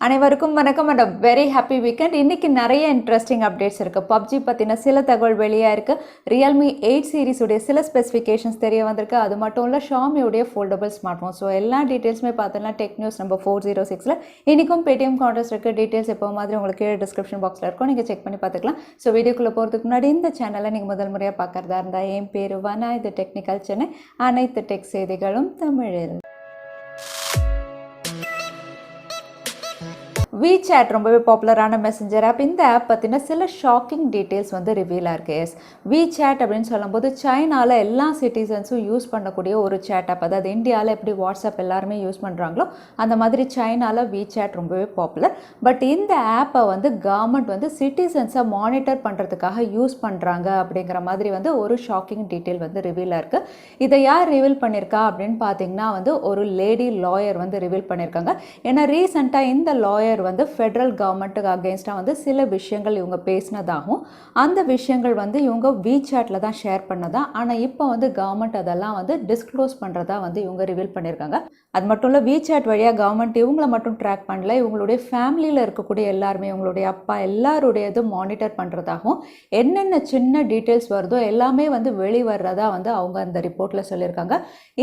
அனைவருக்கும் வணக்கம் and very happy weekend. இன்றைக்கி நிறைய இன்ட்ரெஸ்டிங் அப்டேட்ஸ் இருக்குது. பப்ஜி பற்றின சில தகவல் வெளியாக இருக்குது. ரியல்மி 8 சீரிஸுடைய சில ஸ்பெசிஃபிகேஷன்ஸ் தெரிய வந்திருக்கு. அது மட்டும் இல்லை ஷாமியுடைய ஃபோல்டபுள் ஸ்மார்ட் ஃபோன். ஸோ எல்லா டீட்டெயில்ஸுமே பார்த்தோம்னா டெக் நியூஸ் நம்பர் 406 இன்றைக்கும் பேடிஎம் கான்டெஸ்ட் இருக்குது. டீட்டெயில்ஸ் எப்போ மாதிரி உங்களுக்கு கீழே டிஸ்கிரிப்ஷன் பாக்ஸில் இருக்கும், நீங்கள் செக் பண்ணி பார்த்துக்கலாம். ஸோ வீடியோக்குள்ளே போகிறதுக்கு முன்னாடி இந்த சேனலை நீங்கள் முதல் முறையாக பார்க்குறதா இருந்தால் என் பேர் வனா, இது டெக்னிக்கல் சென்னை. அனைத்து டெக் செய்திகளும் தமிழில். WeChat ரொம்பவே பாப்புலரான மெசஞ்சர் ஆப். இந்த ஆப் பற்றின சில ஷாக்கிங் டீட்டெயில்ஸ் ரிவீலாக இருக்குது. எஸ், WeChat அப்படின்னு சொல்லும்போது சைனாவில் எல்லா சிட்டிசன்ஸும் யூஸ் பண்ணக்கூடிய ஒரு சேட் ஆப். அதாவது இந்தியாவில் எப்படி வாட்ஸ்அப் எல்லாருமே யூஸ் பண்ணுறாங்களோ அந்த மாதிரி சைனாவில் WeChat ரொம்பவே பாப்புலர். பட் இந்த ஆப்பை கவர்மெண்ட் சிட்டிசன்ஸை மானிட்டர் பண்ணுறதுக்காக யூஸ் பண்ணுறாங்க அப்படிங்கிற மாதிரி ஒரு ஷாக்கிங் டீட்டெயில் ரிவீலாக இருக்குது. இதை யார் ரிவீல் பண்ணியிருக்கா அப்படின்னு பார்த்தீங்கன்னா ஒரு லேடி லாயர் ரிவீல் பண்ணியிருக்காங்க. ஏன்னா ரீசெண்டாக இந்த லாயர் ஃபெடரல் கவர்மெண்ட்டுக்கு அகேன்ஸ்டாக சில விஷயங்கள் இவங்க பேசினதாகவும் அந்த விஷயங்கள் இவங்க WeChatல தான் ஷேர் பண்ணதா. ஆனால் இப்போ கவர்மெண்ட் அதெல்லாம் டிஸ்க்ளோஸ் பண்ணுறதா இவங்க ரிவீல் பண்ணியிருக்காங்க. அது மட்டும் இல்லை, WeChat வழியாக கவர்மெண்ட் இவங்களை மட்டும் ட்ராக் பண்ணல, இவங்களுடைய ஃபேமிலியில் இருக்கக்கூடிய எல்லாருமே, இவங்களுடைய அப்பா எல்லாருடையது மானிட்டர் பண்ணுறதாகவும் என்னென்ன சின்ன டீட்டெயில்ஸ் வருதோ எல்லாமே வெளி வர்றதா அவங்க அந்த ரிப்போர்ட்டில் சொல்லியிருக்காங்க.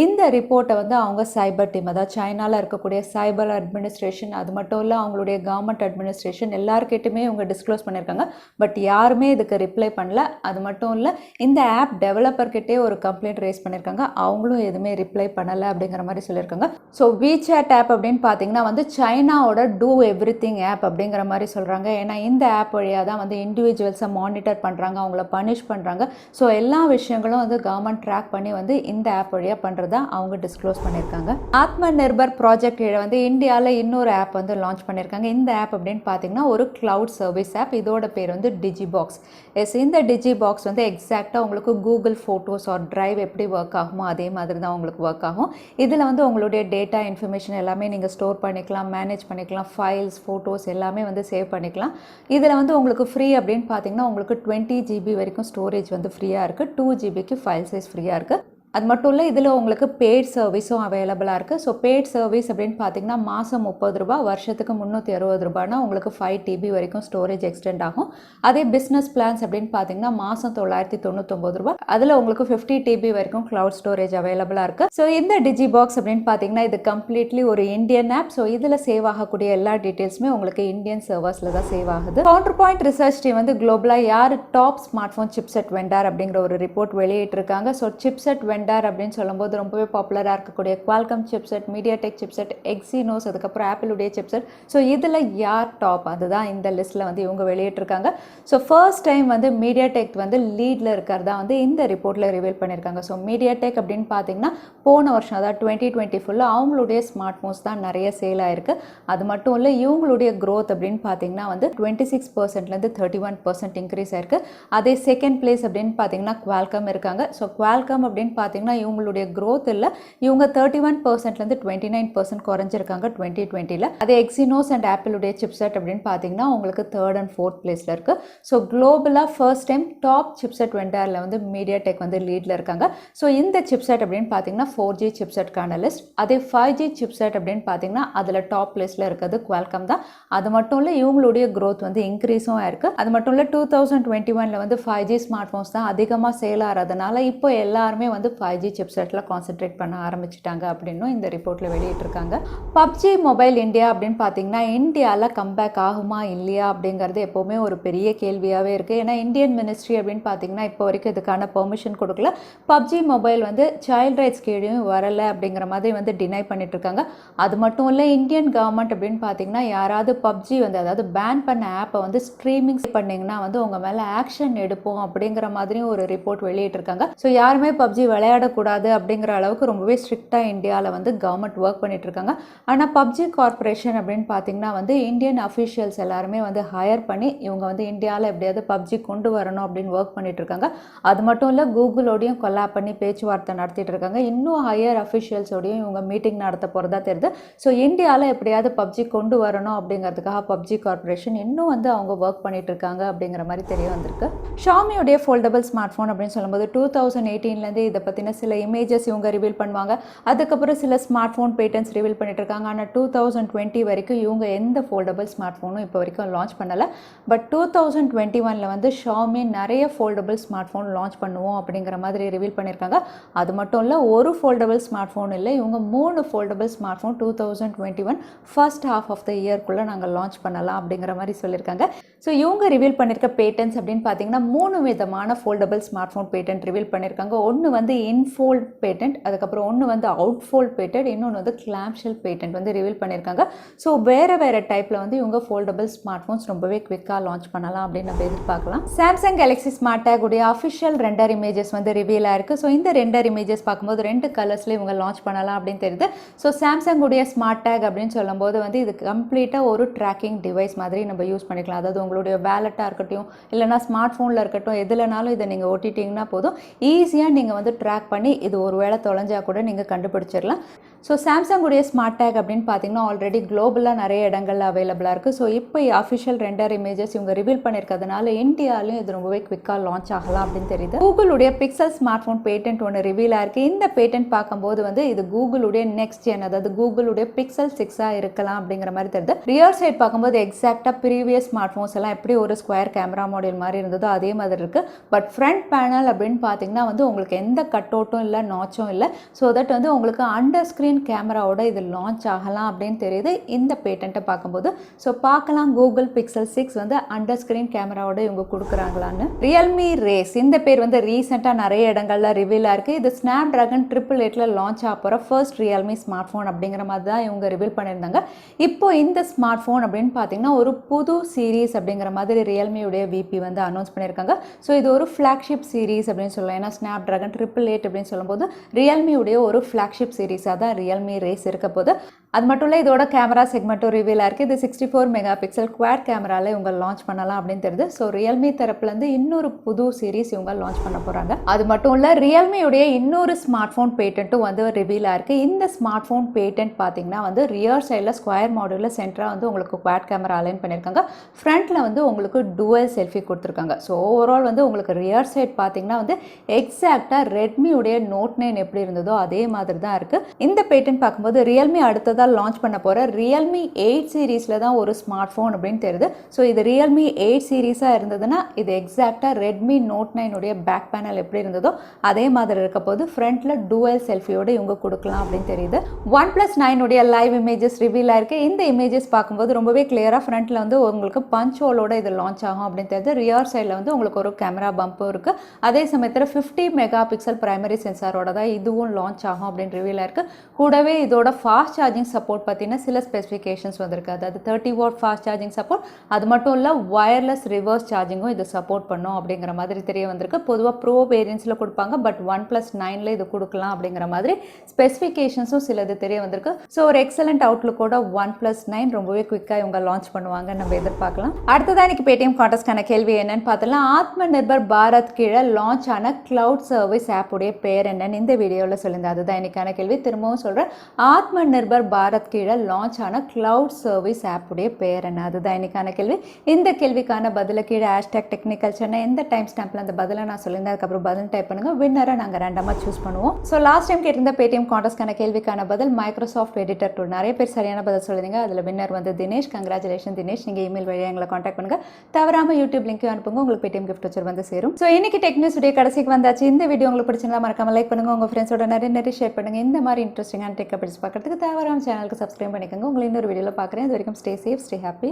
இந்த ரிப்போர்ட்டை அவங்க சைபர் டீம், அதாவது சைனாவில் இருக்கக்கூடிய சைபர் அட்மினிஸ்ட்ரேஷன், அது மட்டும் இல்லை அவங்களுடைய கவர்மெண்ட் அட்மினிஸ்ட்ரேஷன் எல்லாருக்கிட்டுமே இவங்க டிஸ்க்ளோஸ் பண்ணியிருக்காங்க. பட் யாருமே இதுக்கு ரிப்ளை பண்ணல. அது மட்டும் இல்லை, இந்த ஆப் டெவலப்பர்கிட்டே ஒரு கம்ப்ளைண்ட் ரேஸ் பண்ணியிருக்காங்க, அவங்களும் எதுவுமே ரிப்ளை பண்ணலை அப்படிங்கிற மாதிரி சொல்லியிருக்காங்க. ஸோ WeChat ஆப் அப்படின்னு பார்த்தீங்கன்னா சைனாவோட டூ எவ்ரி திங் ஆப் அப்படிங்கிற மாதிரி சொல்கிறாங்க. ஏன்னா இந்த ஆப் வழியாக தான் இண்டிவிஜுவல்ஸை மானிட்டர் பண்ணுறாங்க, அவங்கள பனிஷ் பண்ணுறாங்க. ஸோ எல்லா விஷயங்களும் கவர்மெண்ட் ட்ராக் பண்ணி இந்த ஆப் வழியாக பண்ணுறதா அவங்க டிஸ்க்ளோஸ் பண்ணியிருக்காங்க. ஆத்ம நிர்பர் ப்ராஜெக்ட் இந்தியாவில் இன்னொரு ஆப் லான்ச் பண்ணியிருக்காங்க. இந்த ஆப் அப்படின்னு பார்த்தீங்கன்னா ஒரு கிளவுட் சர்வீஸ் ஆப். இதோட பேர் டிஜிபாக்ஸ். எஸ், இந்த டிஜிபாக்ஸ் எக்ஸாக்டாக உங்களுக்கு கூகுள் ஃபோட்டோஸ் ஆர் டிரைவ் எப்படி ஒர்க் ஆகுமோ அதே மாதிரி தான் உங்களுக்கு ஒர்க் ஆகும். இதில் உங்களுடைய டேட்டா இன்ஃபர்மேஷன் எல்லாமே நீங்கள் ஸ்டோர் பண்ணிக்கலாம், மேனேஜ் பண்ணிக்கலாம், ஃபைல்ஸ் ஃபோட்டோஸ் எல்லாமே சேவ் பண்ணிக்கலாம். இதில் உங்களுக்கு ஃப்ரீ அப்படின்னு பார்த்தீங்கன்னா உங்களுக்கு 20 GB வரைக்கும் ஸ்டோரேஜ் ஃப்ரீயாக இருக்குது. 2 GBக்கு ஃபைல் சைஸ் ஃப்ரீயாக இருக்குது. அது மட்டும் இல்லை, இதில் உங்களுக்கு பெய்ட் சர்வீஸும் அவைலபிளாக இருக்குது. ஸோ பெய்ட் சர்வீஸ் அப்படின்னு பார்த்தீங்கன்னா மாதம் 30 ரூபா, வருஷத்துக்கு 360 ரூபானா உங்களுக்கு 5 TB வரைக்கும் ஸ்டோரேஜ் எக்ஸ்டெண்ட் ஆகும். அதே பிஸ்னஸ் பிளான்ஸ் அப்படின்னு பார்த்தீங்கன்னா மாதம் 999 ரூபா, அதில் உங்களுக்கு 50 TB வரைக்கும் கிளவுட் ஸ்டோரேஜ் அவைலபிளாக இருக்குது. ஸோ இந்த டிஜிபாக்ஸ் அப்படின்னு பார்த்தீங்கன்னா இது கம்ப்ளீட்லி ஒரு இந்தியன் ஆப். ஸோ இதில் சேவ் ஆகக்கூடிய எல்லா டீட்டெயில்ஸுமே உங்களுக்கு இந்தியன் சர்வர்ஸில் தான் சேவ் ஆகுது. கவுண்டர் பாயிண்ட் ரிசர்ச் டீம் குளோபலாக யார் top smart phone chipset vendor அப்படிங்கிற ஒரு ரிப்போர்ட் வெளியிட்டிருக்காங்க. ஸோ சிப்செட் வெண்டார் அப்படின்னு சொல்லும்போது ரொம்பவே பாப்புலராக இருக்கக்கூடிய Qualcomm chipset, Mediatek chipset, Exynos, அதுக்கப்புறம் ஆப்பிளுடைய சிப்செட். ஸோ இதில் யார் டாப், அதுதான் இந்த லிஸ்ட்டில் இவங்க வெளியிட்டிருக்காங்க. ஸோ ஃபர்ஸ்ட் டைம் Mediatek லீடில் இருக்கிறதா இந்த ரிப்போர்ட்டில் ரிவீல் பண்ணியிருக்காங்க. ஸோ Mediatek அப்படின்னு பார்த்தீங்கன்னா போன வருஷம், அதாவது 2020 ஃபுல்லாக அவங்களுடைய ஸ்மார்ட் ஃபோன்ஸ் தான் நிறைய சேல் ஆயிருக்கு. அது மட்டும் இல்லை, இவங்களுடைய க்ரோத் அப்படின்னு பார்த்தீங்கன்னா 26%லேருந்து 31% இன்க்ரீஸ் ஆயிருக்கு. அதே செகண்ட் பிளேஸ் அப்படின்னு பார்த்தீங்கன்னா Qualcomm இருக்காங்க. ஸோ Qualcomm அப்படின்னு பார்த்தீங்கன்னா இவங்களுடைய growth இல்லை, இவங்க 31%லேருந்து 29% குறைஞ்சிருக்காங்க 2020. அதே Exynos அண்ட் ஆப்பிளுடைய சிப்செட் அப்படின்னு பார்த்தீங்கன்னா உங்களுக்கு 3rd and 4th பிளேஸில் இருக்குது. ஸோ குளோபலாக ஃபர்ஸ்ட் டைம் டாப் சிப்செட் வெண்டாரில் Mediatek லீடில் இருக்காங்க. ஸோ இந்த சிப்செட் அப்படின்னு பார்த்தீங்கன்னா 4G சிப்செட்கான லிஸ்ட். அதே 5G சிப்செட் அப்படின்னு பார்த்தீங்கன்னா அதில் டாப் பிளேஸில் இருக்கிறது Qualcomm தான். அது மட்டும் இல்லை, இவங்களுடைய growth இன்க்ரீஸும் ஆயிருக்கு. அது மட்டும் இல்லை, 2021 5G ஸ்மார்ட் ஃபோன்ஸ் தான் அதிகமாக சேல் ஆகிறதுனால இப்போ எல்லாருமே 5G சிப்செட்டில் கான்சென்ட்ரேட் பண்ண ஆரம்பிச்சிட்டாங்க அப்படின்னு இந்த ரிப்போர்ட்டில் வெளியிட்டிருக்காங்க. PUBG மொபைல் இந்தியா அப்படின்னு பார்த்தீங்கன்னா இந்தியாவில் கம்பேக் ஆகுமா இல்லையா அப்படிங்கிறது எப்போவுமே ஒரு பெரிய கேள்வியாகவே இருக்குது. ஏன்னா இந்தியன் மினிஸ்ட்ரி அப்படின்னு பார்த்தீங்கன்னா இப்போ வரைக்கும் இதுக்கான பெர்மிஷன் கொடுக்கல. PUBG மொபைல் சைல்ட் ரைட்ஸ் கீழேயும் வரலை அப்படிங்கிற மாதிரி டினை பண்ணிட்டு இருக்காங்க. அது மட்டும் இல்லை, இந்தியன் கவர்மெண்ட் அப்படின்னு பார்த்தீங்கன்னா யாராவது PUBG அதாவது பேன் பண்ண ஆப்பை ஸ்ட்ரீமிங் பண்ணிங்கன்னா உங்கள் மேலே ஆக்ஷன் எடுப்போம் அப்படிங்கிற மாதிரியும் ஒரு ரிப்போர்ட் வெளியிட்டிருக்காங்க. ஸோ யாருமே PUBG விளையாடக்கூடாது அப்படிங்கிற அளவுக்கு ரொம்பவே ஸ்ட்ரிக்டாக இந்தியாவில் கவர்மெண்ட் ஒர்க் பண்ணிட்டு இருக்காங்க. ஆனால் PUBG கார்பரேஷன் அப்படின்னு பார்த்தீங்கன்னா இந்தியன் அஃபிஷியல்ஸ் எல்லாருமே ஹையர் பண்ணி இவங்க இந்தியாவில் எப்படியாவது PUBG கொண்டு வரணும் அப்படின்னு ஒர்க் பண்ணிட்டு இருக்காங்க. அது மட்டும் இல்லை, கூகுளோடையும் கொலாப் பண்ணி பேச்சுவார்த்தை நடத்திட்டு இருக்காங்க. இன்னும் ஹையர் அஃபிஷியல்ஸோடையும் இவங்க மீட்டிங் நடத்த போகிறதா தெரியுது. ஸோ இந்தியாவில் எப்படியாவது PUBG கொண்டு வரணும் அப்படிங்கிறதுக்காக PUBG கார்பரேஷன் இன்னும் அவங்க ஒர்க் பண்ணிட்டு இருக்காங்க அப்படிங்கிற மாதிரி தெரிய வந்திருக்கு. ஷாமியுடைய ஃபோல்டபுள் ஸ்மார்ட் ஃபோன் அப்படின்னு சொல்லும்போது 2018 இதை பற்றி பார்த்தீங்கன்னா சில இமேஜஸ் இவங்க ரிவீல் பண்ணுவாங்க. அதுக்கப்புறம் சில ஸ்மார்ட் ஃபோன் பேட்டன்ஸ் ரிவீல் பண்ணிட்டு இருக்காங்க. ஆனால் 2020 வரைக்கும் இவங்க எந்த ஃபோல்டபுள் ஸ்மார்ட் ஃபோனும் இப்போ வரைக்கும் லான்ச் பண்ணலை. பட் 2021 வந்து ஷாமி நிறைய ஃபோல்டபுள் ஸ்மார்ட் ஃபோன் லான்ச் பண்ணுவோம் அப்படிங்கிற மாதிரி ரிவீல் பண்ணியிருக்காங்க. அது மட்டும் இல்லை, ஒரு ஃபோல்டபுள் ஸ்மார்ட் ஃபோன் இல்லை, இவங்க 3 foldable smart phone 2021 first half of the இயர்க்குள்ளே நாங்கள் லான்ச் பண்ணலாம் அப்படிங்கிற மாதிரி சொல்லியிருக்காங்க. ஸோ இவங்க ரிவீல் பண்ணியிருக்க பேட்டன்ஸ் அப்படின்னு பார்த்தீங்கன்னா 3 விதமான foldable smart phone patent reveal பண்ணியிருக்காங்க. ஒன்று வந்து இன்ஃபோல்ட் பேட்டன்ட், அதுக்கப்புறம் ஒன்று வந்து அவுட்ஃபோல்ட் பேட்டன்ட், இன்னொன்று வந்து கிளாம்ஷெல் பேட்டன்ட் வந்து ரிவீல் பண்ணியிருக்காங்க. ஸோ வேறு டைப்பில் வந்து இவங்க ஃபோல்டபுள் ஸ்மார்ட் ஃபோன்ஸ் ரொம்பவே குவிக்காக லான்ச் பண்ணலாம் அப்படின்னு நம்ம எதிர்பார்க்கலாம். சாம்சங் கேலக்ஸி ஸ்மார்ட் டேக் உடைய அஃபிஷியல் ரெண்டர் இமேஜஸ் வந்து ரிவீல் ஆயிருக்கு. ஸோ இந்த ரெண்டர் இமேஜஸ் பார்க்கும்போது 2 கலர்ஸில் இவங்க லான்ச் பண்ணலாம் அப்படின்னு தெரியுது. ஸோ சாம்சங் உடைய ஸ்மார்ட் டேக் அப்படின்னு சொல்லும்போது வந்து இது கம்ப்ளீட்டாக ஒரு ட்ராக்கிங் டிவைஸ் மாதிரி நம்ம யூஸ் பண்ணிக்கலாம். அதாவது உங்களுடைய வேலெட்டாக இருக்கட்டும், இல்லைனா ஸ்மார்ட் ஃபோனில் இருக்கட்டும், எதுலனாலும் இதை நீங்கள் ஓட்டிட்டிங்கன்னா போதும், ஈஸியாக நீங்கள் வந்து ட்ராக் பண்ணி இது ஒரு வேளை தொலைஞ்சா கூட நீங்கள் கண்டுபிடிச்சிடலாம். ஸோ சாம்சங் உடைய ஸ்மார்ட் டேக் அப்படின்னு பார்த்தீங்கன்னா ஆல்ரெடி குளோபலாக நிறைய இடங்கள்ல அவைலபிளாக இருக்குது. ஸோ இப்போ அஃபிஷியல் ரெண்டர் இமேஜஸ் இவங்க ரிவீல் பண்ணியிருக்கிறதுனால இந்தியாலையும் இது ரொம்பவே குவிக்காக லான்ச் ஆகலாம் அப்படின்னு தெரியுது. கூகுளுடைய பிக்சல் ஸ்மார்ட் ஃபோன் பேட்டன்ட் ஒன்று ரிவீல் ஆயிருக்கு. இந்த பேட்டன்ட் பார்க்கும்போது வந்து இது கூகுளுடைய நெக்ஸ்ட் ஜென், அதாவது கூகுளுடைய பிக்சல் 6 இருக்கலாம் அப்படிங்கிற மாதிரி தெரியுது. ரியர் சைட் பார்க்கும்போது எக்ஸாக்டாக ப்ரீவியஸ் ஸ்மார்ட் ஃபோன்ஸ் எல்லாம் எப்படி ஒரு ஸ்கொயர் கேமரா மாடல் மாதிரி இருந்ததோ அதே மாதிரி இருக்குது. பட் ஃப்ரண்ட் பேனல் அப்படின்னு பார்த்தீங்கன்னா வந்து உங்களுக்கு எந்த கட் அவுட்டும் இல்லை, நாச்சும் இல்லை. ஸோ தட் வந்து உங்களுக்கு அண்டர் ஸ்க்ரீன் கேமராவோட இது லான்ச் ஆகலாம் அப்படின்னு தெரியுது இந்த பேட்டன்ட்டை பார்க்கும்போது. ஸோ பார்க்கலாம் கூகுள் பிக்சல் 6 வந்து அண்டர் ஸ்க்ரீன் கேமராவோட இவங்க கொடுக்குறாங்களான்னு. ரியல்மி ரேஸ் இந்த பேர் வந்து ரீசெண்டாக நிறைய இடங்கள்ல ரிவீலாக இருக்குது. இது ஸ்னாப் டிராகன் 888 லான்ச் ஆக போகிற ஃபர்ஸ்ட் ரியல்மி ஸ்மார்ட் ஃபோன் அப்படிங்கிற மாதிரி தான் இவங்க ரிவீல் பண்ணியிருந்தாங்க. இப்போ இந்த ஸ்மார்ட் ஃபோன் அப்படின்னு பார்த்தீங்கன்னா ஒரு புது சீரீஸ் அப்படிங்கிற மாதிரி ரியல்மியுடைய விபி வந்து அனௌன்ஸ் பண்ணியிருக்காங்க. ஸோ இது ஒரு ஃப்ளாக்ஷிப் சீரீஸ் அப்படின்னு சொல்லலாம். ஏன்னா ஸ்னாப் டிராகன் 888 அப்படின்னு சொல்லும்போது ரியல்மியுடைய ஒரு ஃப்ளாக்ஷிப் சீரீஸாக தான் ரியல்மி ரேஸ் இருக்க போது. அது மட்டும் இல்லை, இதோட கேமரா செக்மெண்ட்டும் ரிவீலாக இருக்குது. இது 64 மெகா பிக்சல் குவாட் கேமராவில் இவங்க லான்ச் பண்ணலாம் அப்படின்னு தெரியுது. ஸோ ரியல்மி தரப்புலேருந்து இன்னொரு புது சீரீஸ் இவங்க லான்ச் பண்ண போகிறாங்க. அது மட்டும் இல்லை, ரியல்மியுடைய இன்னொரு ஸ்மார்ட் ஃபோன் பேட்டன்ட்டும் வந்து ரிவீலாக இருக்குது. இந்த ஸ்மார்ட் ஃபோன் பேட்டன்ட் பார்த்தீங்கன்னா வந்து ரியர் சைடில் ஸ்கொயர் மாடலில் சென்டராக வந்து உங்களுக்கு குவாட் கேமரா அலைன் பண்ணியிருக்காங்க. ஃப்ரண்ட்டில் வந்து உங்களுக்கு டுவல் செல்ஃபி கொடுத்துருக்காங்க. ஸோ ஓவரால் வந்து உங்களுக்கு ரியர் சைட் பார்த்தீங்கன்னா வந்து எக்ஸாக்டாக ரெட்மியுடைய நோட் 9 எப்படி இருந்ததோ அதே மாதிரி தான் இருக்குது. இந்த பேட்டன்ட் பார்க்கும்போது ரியல்மி அடுத்ததாக லான்ச் பண்ண போகிற ரியல்மி 8 சீரீஸில் தான் ஒரு ஸ்மார்ட் ஃபோன் அப்படின்னு தெரியுது. ஸோ இது ரியல்மி 8 சீரீஸாக இருந்ததுன்னா இது எக்ஸாக்டாக ரெட்மி நோட் 9 உடைய பேக் பேனல் எப்படி இருந்ததோ அதே மாதிரி இருக்க போது ஃப்ரண்ட்டில் டுவல் செல்ஃபியோடு இவங்க கொடுக்கலாம் அப்படின்னு தெரியுது. OnePlus 9 உடைய லைவ் இமேஜஸ் ரிவீல் ஆயிருக்கு. இந்த இமேஜஸ் பார்க்கும்போது ரொம்பவே கிளியராக ஃப்ரண்ட்டில் வந்து உங்களுக்கு பஞ்ச் ஹோலோட இது லான்ச் ஆகும் அப்படின்னு தெரியுது. ரியர் சைடில் வந்து உங்களுக்கு ஒரு கேமரா பம்பும் இருக்குது. அதே சமயத்தில் 50 மெகா பிக்சல் பிரைமரி சென்சாரோட தான் இதுவும் லான்ச் ஆகும் அப்படின்னு ரிவீல் ஆயிருக்கு. கூடவே இதோட ஃபாஸ்ட் சார்ஜிங் சப்போர்ட் பார்த்தீங்கன்னா சில ஸ்பெசிஃபிகேஷன்ஸ் வந்திருக்கு. அதாவது 30 வாட் ஃபாஸ்ட் சார்ஜிங் சப்போர்ட், அது மட்டும் இல்லை வயர்லெஸ் ரிவர்ஸ் சார்ஜிங்கும் இது சப்போர்ட் பண்ணும் அப்படிங்கிற மாதிரி தெரிய வந்திருக்கு. பொதுவாக ப்ரோ வேரியன்ஸில் கொடுப்பாங்க, பட் OnePlus 9ல இது கொடுக்கலாம் அப்படிங்கிற மாதிரி ஸ்பெசிஃபிகேஷன்ஸும் சிலது தெரிய வந்திருக்கு. ஸோ ஒரு எக்ஸலண்ட் அவுட்லுக்கோட OnePlus 9 ரொம்பவே குவிக்காக இவங்க லான்ச் பண்ணுவாங்க நம்ம எதிர்பார்க்கலாம். அடுத்ததான் இன்னைக்கு பேடிஎம் கான்டெஸ்ட்கான கேள்வி என்னன்னு பார்த்தலாம். ஆத்ம நிர்பர் பாரத் கீழே லான்ச் ஆன கிளவுட் சர்வீஸ் ஆப் உடைய பேர் என்னன்னு இந்த வீடியோவில் சொல்லியிருந்தேன். அதுதான் இன்னைக்கான கேள்வி. திரும்பவும் சொல்கிறேன், ஆத்ம நிர்பர் பாரத் கீழே லான்ச் ஆன கிளவுட் சர்வீஸ் ஆப் உடைய பேர் என்ன? அதுதான் இன்னைக்கான கேள்வி. இந்த கேள்விக்கான பதில கீழே #technicalchennai எந்த டைம் ஸ்டாம்பில் அந்த பதிலை நான் சொல்லியிருந்தேன் அதுக்கப்புறம் பதில் டைப் பண்ணுங்க. வின்னரை நாங்கள் ரேண்டமாக சூஸ் பண்ணுவோம். ஸோ லாஸ்ட் டைம் கேட்டிருந்த பேடிஎம் கான்டெஸ்ட்கான கேள்விக்கான பதில் மைக்ரோசாஃப்ட் எடிட்டர் டூல். நிறைய பேர் சரியான பதில் சொல்லுங்க. அதில் வின்னர் வந்து தினேஷ். கங்க்ராச்சுலேஷன் தினேஷ். நீங்கள் இமெயில் வழியாக எங்களை காண்டாக்ட் பண்ணுங்க. தவறாமல் யூடியூப் லிங்க் அனுப்புங்க, உங்களுக்கு பேடிஎம் கிஃப்ட் வச்சர் வந்து சேரும். ஸோ இன்னைக்கு டெக்னிக்ஸ் உடைய கடைசிக்கு வந்தாச்சு. இந்த வீடியோ உங்களுக்கு பிடிச்சிருந்தா மறக்காம லைக் பண்ணுங்க, உங்கள் ஃப்ரெண்ட்ஸோட நிறைய ஷேர் பண்ணுங்க. இந்த மாதிரி இன்ட்ரெஸ்டிங்கான டெக் அப்டேட்ஸ் பார்க்கறதுக்கு தவறாம சேனலுக்கு சப்ஸ்கிரைப் பண்ணிக்கோங்க. உங்களை இன்னொரு வீடியோவில் பார்க்குறேன். அது வரைக்கும் ஸ்டே சேஃப், ஸ்டே ஹாப்பி.